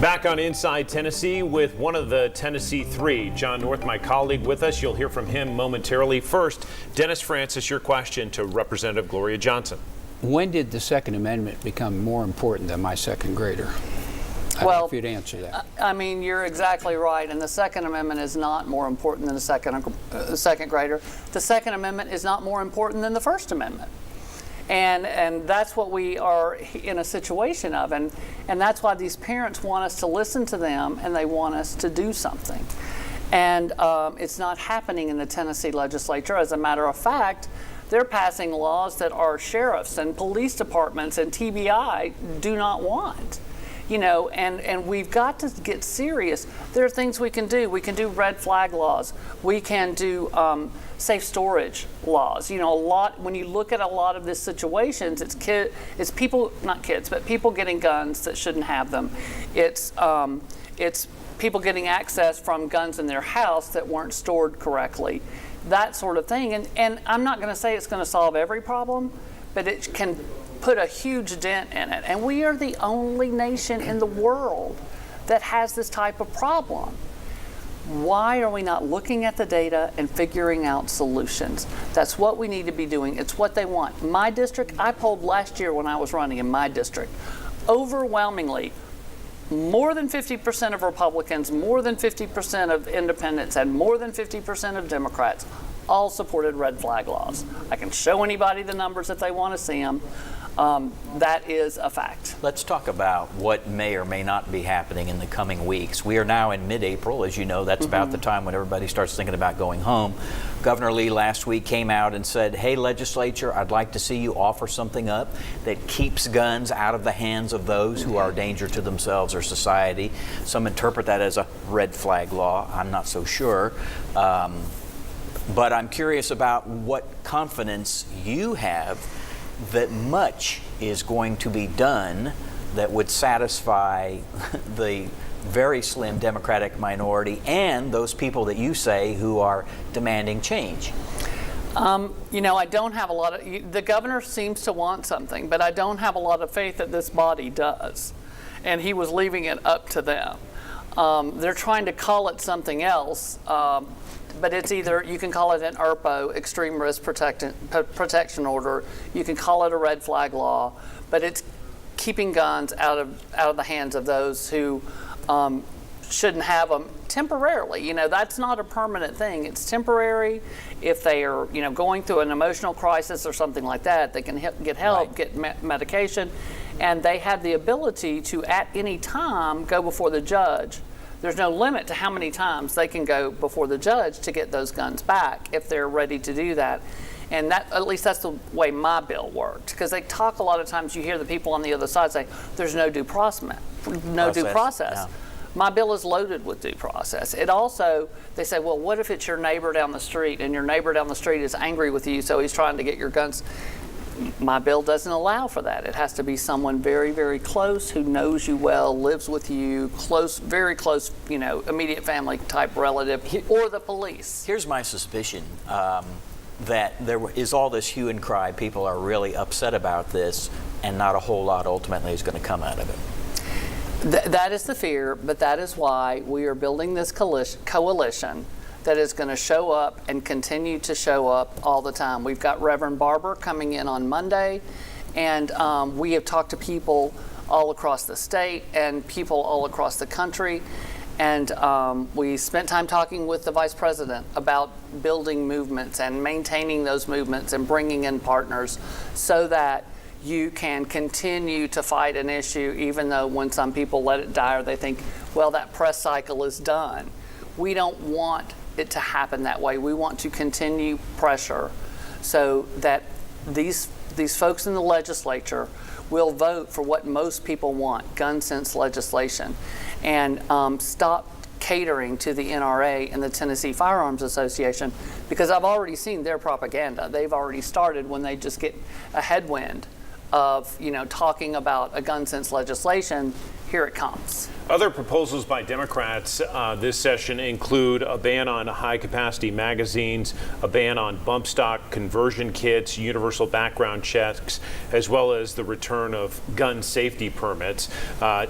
Back on Inside Tennessee with one of the Tennessee Three, John North, my colleague, with us. You'll hear from him momentarily. First, Dennis Francis, your question to Representative Gloria Johnson. When did the Second Amendment become more important than my second grader? I don't know if you'd answer that. I mean, you're exactly right, and the Second Amendment is not more important than the second grader. The Second Amendment is not more important than the First Amendment. And that's what we are in a situation of, and that's why these parents want us to listen to them, and they want us to do something. And it's not happening in the Tennessee legislature. As a matter of fact, they're passing laws that our sheriffs and police departments and TBI do not want. You know, and we've got to get serious. There are things we can do. We can do red flag laws. We can do safe storage laws. You know, when you look at a lot of these situations, it's people, not kids, but people getting guns that shouldn't have them. It's people getting access from guns in their house that weren't stored correctly, that sort of thing. And I'm not going to say it's going to solve every problem, but it can put a huge dent in it. And we are the only nation in the world that has this type of problem. Why are we not looking at the data and figuring out solutions? That's what we need to be doing. It's what they want. My district, I polled last year when I was running in my district, overwhelmingly, more than 50% of Republicans, more than 50% of independents, and more than 50% of Democrats all supported red flag laws. I can show anybody the numbers if they want to see them. That is a fact. Let's talk about what may or may not be happening in the coming weeks. We are now in mid-April. As you know, that's about the time when everybody starts thinking about going home. Governor Lee last week came out and said, hey, legislature, I'd like to see you offer something up that keeps guns out of the hands of those who are a danger to themselves or society. Some interpret that as a red flag law. I'm not so sure. But I'm curious about what confidence you have that much is going to be done that would satisfy the very slim Democratic minority and those people that you say who are demanding change. You know, I don't have a lot of, the governor seems to want something, but I don't have a lot of faith that this body does. And he was leaving it up to them. They're trying to call it something else. But it's either, you can call it an ERPO, Extreme Risk Protection Order, you can call it a red flag law, but it's keeping guns out of the hands of those who shouldn't have them temporarily. You know, that's not a permanent thing. It's temporary. If they are, you know, going through an emotional crisis or something like that, they can get help, right, get medication, and they have the ability to, at any time, go before the judge. There's no limit to how many times they can go before the judge to get those guns back if they're ready to do that. And that, at least that's the way my bill worked. Because they talk a lot of times, you hear the people on the other side say, there's no due process. Yeah. My bill is loaded with due process. It also, they say, well, what if it's your neighbor down the street and your neighbor down the street is angry with you, so he's trying to get your guns? My bill doesn't allow for that. It has to be someone very, very close who knows you well, lives with you, close, very close, you know, immediate family type relative, or the police. Here's my suspicion, that there is all this hue and cry. People are really upset about this, and not a whole lot ultimately is going to come out of it. That is the fear, but that is why we are building this coalition that is going to show up and continue to show up all the time. We've got Reverend Barber coming in on Monday, and we have talked to people all across the state and people all across the country, and we spent time talking with the Vice President about building movements and maintaining those movements and bringing in partners so that you can continue to fight an issue, even though when some people let it die or they think, well, that press cycle is done. We don't want it to happen that way. We want to continue pressure so that these folks in the legislature will vote for what most people want, gun sense legislation, and stop catering to the NRA and the Tennessee Firearms Association, because I've already seen their propaganda. They've already started when they just get a headwind of, you know, talking about a gun sense legislation. here it comes. Other proposals by Democrats this session include a ban on high-capacity magazines, a ban on bump stock conversion kits, universal background checks, as well as the return of gun safety permits.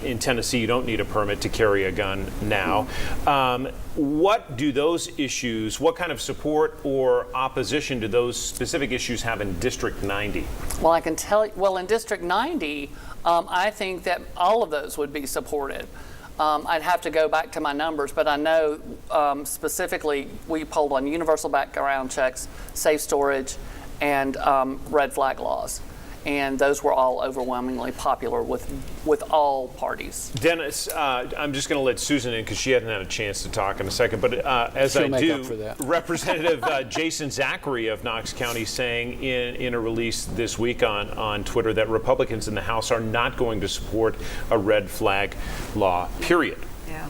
In Tennessee, you don't need a permit to carry a gun now. What do those issues, what kind of support or opposition do those specific issues have in District 90? Well, I can tell you, well, in District 90, I think that all of those would be supported. I'd have to go back to my numbers, but I know specifically we polled on universal background checks, safe storage, and red flag laws. And those were all overwhelmingly popular with all parties. Dennis, I'm just going to let Susan in because she hasn't had a chance to talk in a second. But as She'll I make do, up for that. Representative Jason Zachary of Knox County saying in a release this week on Twitter that Republicans in the House are not going to support a red flag law, period. Yeah.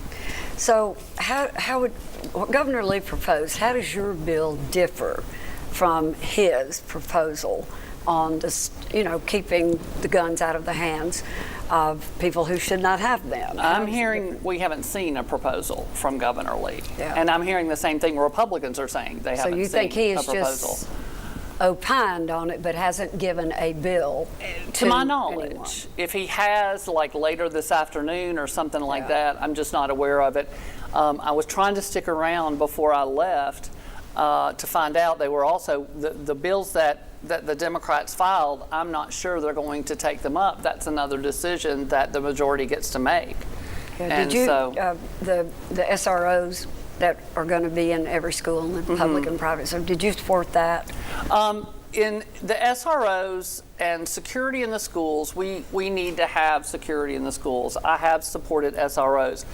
So how would what Governor Lee proposed, how does your bill differ from his proposal on this, keeping the guns out of the hands of people who should not have them? I'm hearing we haven't seen a proposal from Governor Lee. Yeah. And I'm hearing the same thing Republicans are saying. They haven't So you seen think he a has proposal. just opined on it but hasn't given a bill To my anyone? knowledge, if he has, like later this afternoon or something like Yeah. that, I'm just not aware of it. I was trying to stick around before I left to find out they were also, the bills that the Democrats filed, I'm not sure they're going to take them up. That's another decision that the majority gets to make. Yeah, And did you, so, the SROs that are going to be in every school, in the public and private, so did you support that? in the SROs and security in the schools, we need to have security in the schools. I have supported SROs,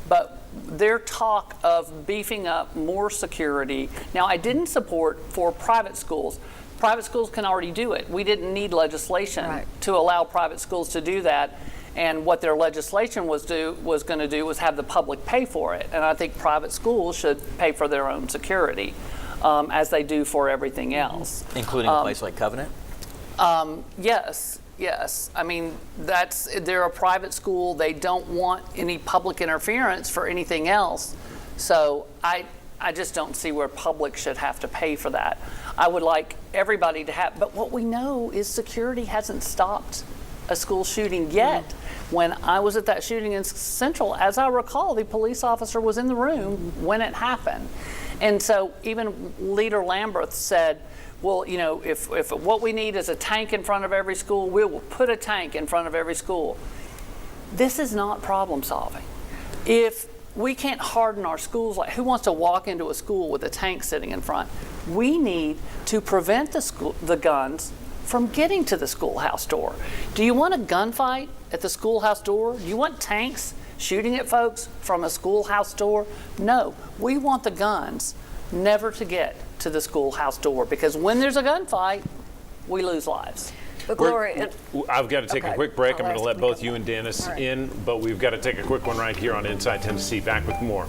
but their talk of beefing up more security. Now, I didn't support for private schools. Private schools can already do it. We didn't need legislation to allow private schools to do that. And what their legislation was going to do was have the public pay for it. And I think private schools should pay for their own security, as they do for everything else. Including a place like Covenant? Yes. I mean, they're a private school. They don't want any public interference for anything else. So I just don't see where public should have to pay for that. I would like everybody to have, but what we know is security hasn't stopped a school shooting yet. When I was at that shooting in Central, as I recall, the police officer was in the room when it happened. And so even Leader Lamberth said, well, you know, if what we need is a tank in front of every school, we will put a tank in front of every school. This is not problem solving. If we can't harden our schools, like who wants to walk into a school with a tank sitting in front? We need to prevent the guns from getting to the schoolhouse door. Do you want a gunfight at the schoolhouse door? Do you want tanks shooting at folks from a schoolhouse door? No, we want the guns never to get to the schoolhouse door, because when there's a gunfight, we lose lives. But Gloria, I've got to take a quick break. I'm going to let both you and Dennis All right. in, but we've got to take a quick one right here on Inside Tennessee. Back with more.